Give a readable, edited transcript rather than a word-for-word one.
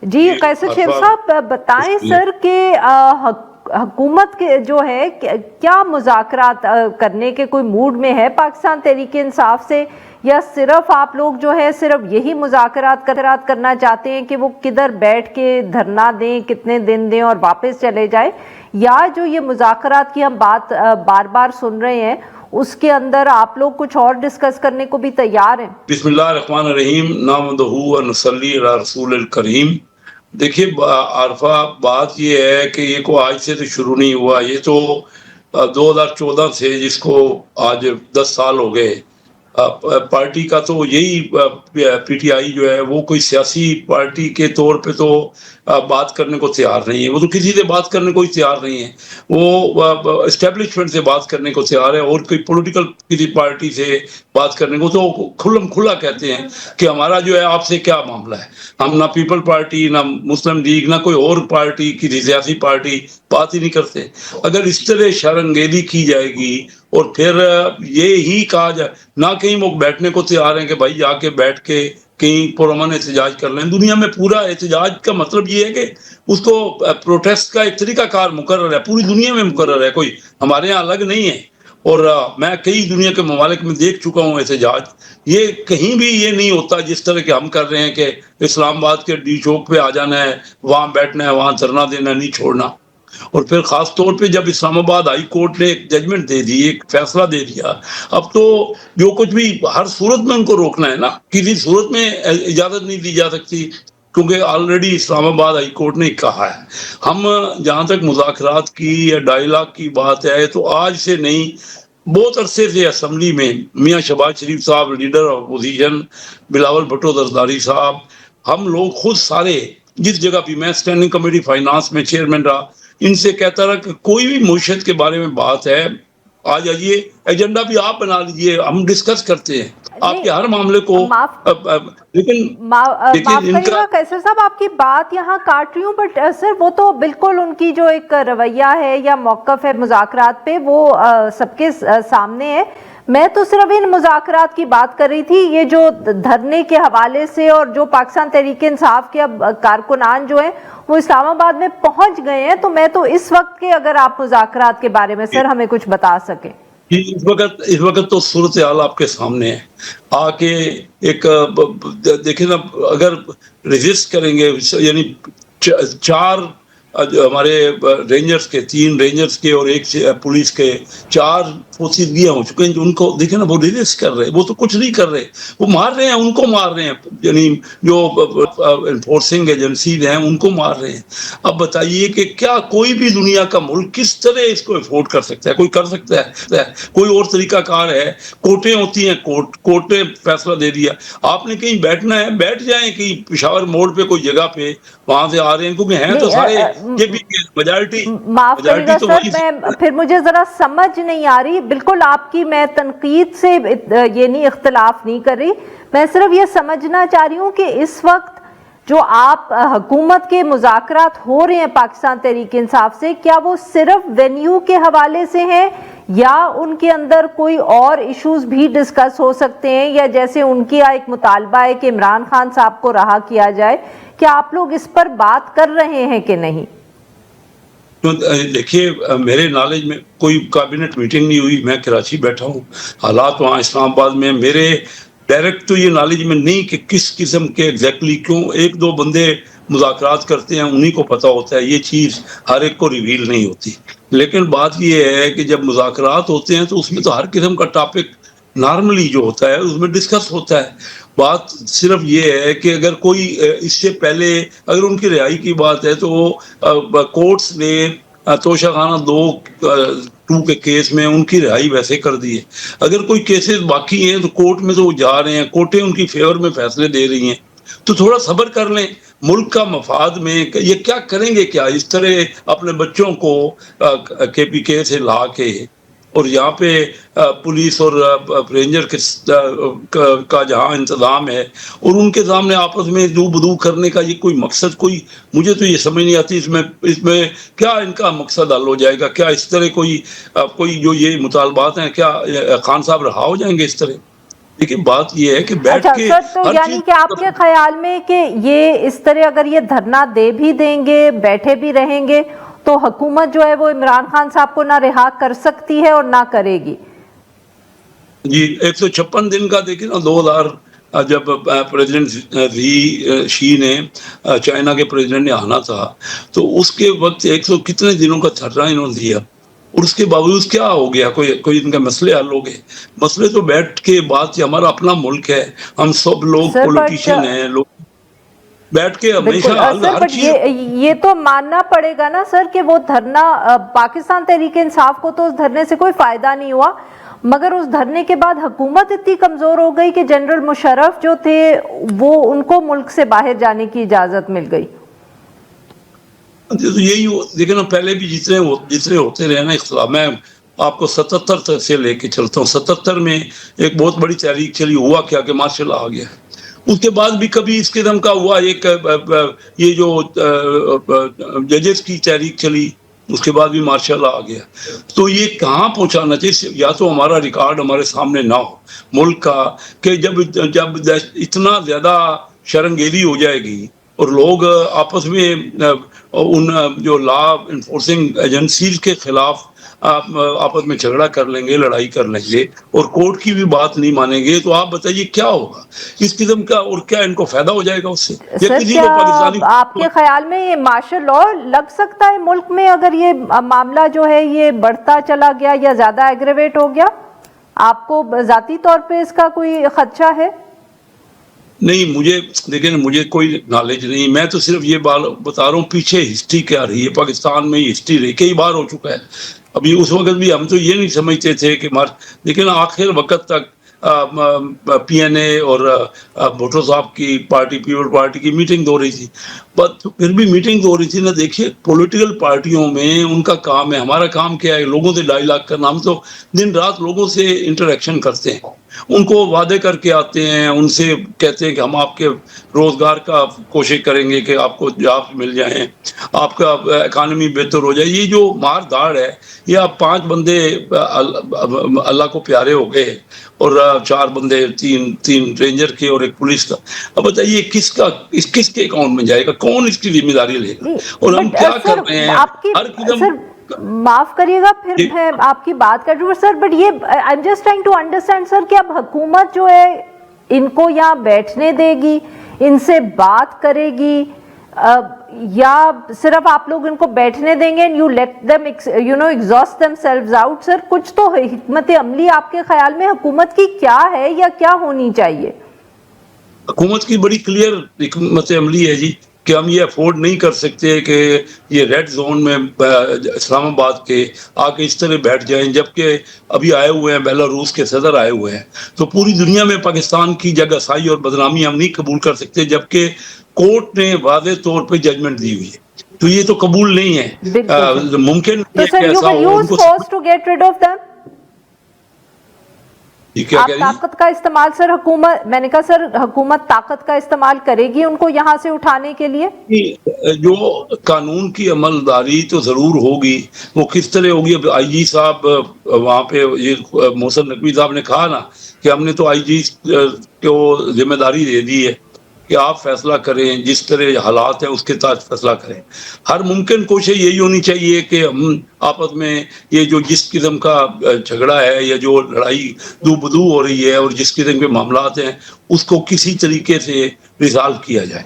جی قیصر شیخ صاحب بتائیں سر کہ حکومت کے جو ہے کیا مذاکرات کرنے کے کوئی موڈ میں ہے پاکستان تحریک انصاف سے، یا صرف آپ لوگ جو ہے صرف یہی مذاکرات کرنا چاہتے ہیں کہ وہ کدھر بیٹھ کے دھرنا دیں، کتنے دن دیں اور واپس چلے جائیں، یا جو یہ مذاکرات کی ہم بات بار بار سن رہے ہیں اس کے اندر آپ لوگ کچھ اور ڈسکس کرنے کو بھی تیار ہیں؟ بسم اللہ الرحمن الرحیم، نحمدہ و نصلی علی رسول الکریم۔ دیکھیے عارفہ، بات یہ ہے کہ یہ کو آج سے تو شروع نہیں ہوا، یہ تو 2014 سے، جس کو آج 10 سال ہو گئے۔ پارٹی کا تو یہی پی ٹی آئی جو ہے وہ کوئی سیاسی پارٹی کے طور پہ تو بات کرنے کو تیار نہیں ہے، وہ تو کسی سے بات کرنے کو ہی تیار نہیں ہے، وہ اسٹیبلشمنٹ سے بات کرنے کو تیار ہے، اور کوئی پولیٹیکل کسی پارٹی سے بات کرنے کو تو کھلم کھلا کہتے ہیں کہ ہمارا جو ہے آپ سے کیا معاملہ ہے۔ ہم نہ پیپل پارٹی، نہ مسلم لیگ، نہ کوئی اور پارٹی، کسی سیاسی پارٹی بات ہی نہیں کرتے۔ اگر اس طرح شرنگیزی کی جائے گی اور پھر یہ ہی کہا جائے، نہ کہیں وہ بیٹھنے کو تیار ہیں کہ بھائی جا کے بیٹھ کے کہیں پرامن احتجاج کر لیں۔ دنیا میں پورا احتجاج کا مطلب یہ ہے کہ اس کو پروٹیسٹ کا ایک طریقہ کار مقرر ہے، پوری دنیا میں مقرر ہے، کوئی ہمارے ہاں الگ نہیں ہے۔ اور میں کئی دنیا کے ممالک میں دیکھ چکا ہوں احتجاج، یہ کہیں بھی یہ نہیں ہوتا جس طرح کہ ہم کر رہے ہیں کہ اسلام آباد کے ڈی چوک پہ آ جانا ہے، وہاں بیٹھنا ہے، وہاں دھرنا دینا، نہیں چھوڑنا۔ اور پھر خاص طور پہ جب اسلام آباد ہائی کورٹ نے ایک ججمنٹ دے دی، ایک فیصلہ دے دیا، اب تو جو کچھ بھی ہر صورت میں ان کو روکنا ہے نا، کسی صورت میں اجازت نہیں دی جا سکتی، کیونکہ آلریڈی اسلام آباد ہائی کورٹ نے کہا ہے۔ ہم جہاں تک مذاکرات کی یا ڈائیلاگ کی بات ہے تو آج سے نہیں، بہت عرصے سے اسمبلی میں میاں شہباز شریف صاحب leader of opposition, Bilawal Bhutto Zardari صاحب، ہم لوگ خود سارے، جس جگہ بھی میں اسٹینڈنگ کمیٹی فائنانس میں چیئرمین رہا، ان سے کہتا رہا کہ کوئی بھی معیشت کے بارے میں بات ہے، آ جائیے، ایجنڈا بھی آپ بنا لیجیے، ہم ڈسکس کرتے ہیں آپ کے ہر معاملے کو۔ معاف کریے گا قیصر صاحب، آپ کی بات یہاں کاٹ رہی ہوں، بٹ سر وہ تو بالکل ان کی جو ایک رویہ ہے یا موقف ہے مذاکرات پہ، وہ سب کے سامنے ہے۔ میں تو صرف ان مذاکرات کی بات کر رہی تھی، یہ جو دھرنے کے حوالے سے، اور جو پاکستان تحریک انصاف کے اب کارکنان جو ہیں وہ اسلام آباد میں پہنچ گئے ہیں، تو میں تو اس وقت کے اگر آپ مذاکرات کے بارے میں سر ہمیں کچھ بتا سکیں۔ اس وقت تو صورتحال آپ کے سامنے ہے، آ کے ایک دیکھیں نا، اگر ریزسٹ کریں گے، یعنی 4 ہمارے رینجرز کے، 3 رینجرز کے اور 1 پولیس کے 4 پوسیدگیاں ہو چکے ہیں، جو ان کو دیکھیں نا، وہ ریزسٹ کر رہے ہیں، وہ تو کچھ نہیں کر رہے، وہ مار رہے ہیں، ان کو مار رہے ہیں، یعنی جو انفورسنگ ایجنسیز ہیں ان کو مار رہے ہیں۔ اب بتائیے کہ کیا کوئی بھی دنیا کا ملک کس طرح اس کو افورڈ کر سکتا ہے؟ کوئی کر سکتا ہے؟ کوئی اور طریقہ کار ہے؟ کورٹیں ہوتی ہیں، کورٹ نے فیصلہ دے دیا، آپ نے کہیں بیٹھنا ہے بیٹھ جائیں، کہیں پشاور موڑ پہ کوئی جگہ پہ، وہاں سے آ رہے ہیں، کیونکہ ہیں تو سارے یہ بھی میجارٹی۔ معاف کریے گا سر، میں پھر مجھے ذرا سمجھ نہیں آ رہی، بالکل آپ کی میں تنقید سے یہ نہیں اختلاف نہیں کر رہی، میں صرف یہ سمجھنا چاہ رہی ہوں کہ اس وقت جو آپ حکومت کے مذاکرات ہو رہے ہیں پاکستان تحریک انصاف سے، کیا وہ صرف وینیو کے حوالے سے ہیں، یا ان کے اندر کوئی اور ایشوز بھی ڈسکس ہو سکتے ہیں، یا جیسے ان کی ایک مطالبہ ہے کہ عمران خان صاحب کو رہا کیا جائے، کیا آپ لوگ اس پر بات کر رہے ہیں کہ نہیں؟ دیکھیے، میرے نالج میں کوئی کابینٹ میٹنگ نہیں ہوئی، میں کراچی بیٹھا ہوں، حالات وہاں اسلام آباد میں میرے ڈائریکٹ تو یہ نالج میں نہیں کہ کس قسم کے ایگزیکٹلی، کیوں 1-2 بندے مذاکرات کرتے ہیں، انہی کو پتہ ہوتا ہے، یہ چیز ہر ایک کو ریویل نہیں ہوتی۔ لیکن بات یہ ہے کہ جب مذاکرات ہوتے ہیں تو اس میں تو ہر قسم کا ٹاپک نارملی جو ہوتا ہے اس میں ڈسکس ہوتا ہے۔ بات صرف یہ ہے کہ اگر کوئی اس سے پہلے اگر ان کی رہائی کی بات ہے تو کورٹس نے توشہ خانہ 2 کے کیس میں ان کی رہائی ویسے کر دی ہے۔ اگر کوئی کیسز باقی ہیں تو کورٹ میں تو وہ جا رہے ہیں، کورٹیں ان کی فیور میں فیصلے دے رہی ہیں، تو تھوڑا صبر کر لیں۔ ملک کا مفاد میں یہ کیا کریں گے، کیا اس طرح اپنے بچوں کو KPK سے لا کے، اور یہاں پہ پولیس اور رینجر کا جہاں انتظام ہے، اور ان کے سامنے آپس میں دو بدو کرنے کا یہ کوئی مقصد، کوئی مجھے تو یہ سمجھ نہیں آتی اس میں کیا ان کا مقصد حل ہو جائے گا؟ کیا اس طرح کوئی جو یہ مطالبات ہیں، کیا خان صاحب رہا ہو جائیں گے اس طرح؟ دیکھیے بات یہ ہے کہ بیٹھ اچھا کے سر، تو ہر یعنی چیز، کہ آپ کے خیال میں کہ یہ اس طرح اگر یہ دھرنا دے بھی دیں گے، بیٹھے بھی رہیں گے، تو حکومت جو ہے وہ عمران خان صاحب کو نہ رہا کر سکتی ہے اور نہ کرے گی؟ جی 156 دن کا دیکھیں نا، 2000 جب پریزیڈنٹ شی نے چائنا کے پریزیڈنٹ نے آنا تھا تو اس کے وقت 100 کتنے دنوں کا دھرنا انہوں نے دیا، اور اس کے باوجود کیا ہو گیا؟ کوئی ان کے مسئلے حل ہو گئے؟ مسئلے تو بیٹھ کے بات، ہمارا اپنا ملک ہے، ہم سب لوگ سر بٹ پولیٹیشین ہیں، لوگ بیٹھ کے ہمیشہ بالکل سر، ہر بٹ چیز. یہ تو ماننا پڑے گا نا سر کہ وہ دھرنا پاکستان تحریک انصاف کو تو اس دھرنے سے کوئی فائدہ نہیں ہوا، مگر اس دھرنے کے بعد حکومت اتنی کمزور ہو گئی کہ جنرل مشرف جو تھے وہ ان کو ملک سے باہر جانے کی اجازت مل گئی۔ یہی دیکھیں نا، پہلے بھی جتنے ہوتے رہے نا اختلاف، میں آپ کو 77 سے لے کے چلتا ہوں، 77 میں ایک بہت بڑی تحریک چلی، ہوا کیا کہ مارشل آ گیا، اس کے بعد بھی کبھی اس قسم کا ہوا، ایک یہ جو ججز کی تحریک چلی، اس کے بعد بھی مارشل آ گیا، تو یہ کہاں پہنچانا چاہیے؟ یا تو ہمارا ریکارڈ ہمارے سامنے نہ ہو ملک کا، کہ جب اتنا زیادہ شرنگیری ہو جائے گی اور لوگ آپس میں ان جو لا انفورسنگ ایجنسیز کے خلاف آپس میں جھگڑا کر لیں گے، لڑائی کر لیں گے، اور کورٹ کی بھی بات نہیں مانیں گے، تو آپ بتائیے کیا ہوگا اس قسم کا، اور کیا ان کو فائدہ ہو جائے گا اس سے؟ یا سر کسی کیا کو پاکستانی آپ کے خیال میں یہ مارشل لا لگ سکتا ہے ملک میں اگر یہ معاملہ جو ہے یہ بڑھتا چلا گیا یا زیادہ ایگریویٹ ہو گیا؟ آپ کو ذاتی طور پہ اس کا کوئی خدشہ ہے؟ نہیں، دیکھیں مجھے کوئی نالج نہیں، میں تو صرف یہ بتا رہا ہوں پیچھے ہسٹری کیا رہی ہے، پاکستان میں ہسٹری رہی، کئی بار ہو چکا ہے، ابھی اس وقت بھی ہم تو یہ نہیں سمجھتے تھے کہ لیکن آخر وقت تک پی این اے اور بھٹو صاحب کی پارٹی، پیپل پارٹی کی میٹنگ ہو رہی تھی، بٹ پھر بھی میٹنگ ہو رہی تھی نا، دیکھیے پولیٹیکل پارٹیوں میں ان کا کام ہے، ہمارا کام کیا ہے؟ لوگوں سے ڈائیلاگ کرنا، ہم تو دن رات لوگوں سے انٹریکشن کرتے ہیں، ان کو وعدے کر کے آتے ہیں، ان سے کہتے ہیں کہ ہم آپ کے روزگار کا کوشش کریں گے کہ آپ کو جاب مل جائیں، آپ کا اکانومی بہتر ہو جائے، یہ جو مار داڑ ہے، یہ آپ 5 بندے اللہ کو پیارے ہو گئے اور 4 بندے، تین رینجر کے اور ایک پولیس کا، اب بتائیے کس کے اکاؤنٹ میں جائے گا؟ کون اس کی ذمہ داری لے گا؟ جی اور ہم بٹ کیا سر کر رہے ہیں آپ کی ہر قدم؟ سر معاف کریے گا پھر میں آپ کی بات کر رہی ہوں سر، بٹ یہ I am just trying to understand sir کہ اب حکومت جو ہے ان کو یہاں بیٹھنے دے گی، ان سے بات کرے گی، یا صرف آپ لوگ ان کو بیٹھنے دیں گے and you let them exhaust themselves out؟ سر کچھ تو حکمت عملی آپ کے خیال میں حکومت کی کیا ہے یا کیا ہونی چاہیے؟ حکومت کی بڑی کلیئر حکمت عملی ہے جی، کہ ہم یہ افورڈ نہیں کر سکتے کہ یہ ریڈ زون میں اسلام آباد کے آ کے اس طرح بیٹھ جائیں، جبکہ ابھی آئے ہوئے ہیں بیلاروس کے صدر آئے ہوئے ہیں، تو پوری دنیا میں پاکستان کی جگہ سائی اور بدنامی ہم نہیں قبول کر سکتے، جبکہ کورٹ نے واضح طور پہ ججمنٹ دی ہوئی ہے، تو یہ تو قبول نہیں ہے، بالکل ممکن نہیں تو ہے سر کہ you ایسا will ہو۔ ان use کو force to get rid of them؟ کیا آپ کہہ رہی ہیں؟ طاقت کا استعمال سر حکومت، میں نے کہا سر حکومت طاقت کا استعمال کرے گی ان کو یہاں سے اٹھانے کے لیے؟ جو قانون کی عمل داری تو ضرور ہوگی، وہ کس طرح ہوگی؟ اب آئی جی صاحب وہاں پہ یہ محسن نقوی صاحب نے کہا نا کہ ہم نے تو آئی جی کو ذمہ داری دے دی ہے کہ آپ فیصلہ کریں، جس طرح حالات ہیں اس کے تحت فیصلہ کریں، ہر ممکن کوشش یہی ہونی چاہیے کہ ہم آپس میں یہ جو جس قسم کا جھگڑا ہے یا جو لڑائی دو بدو ہو رہی ہے اور جس قسم کے معاملات ہیں اس کو کسی طریقے سے ریزالو کیا جائے۔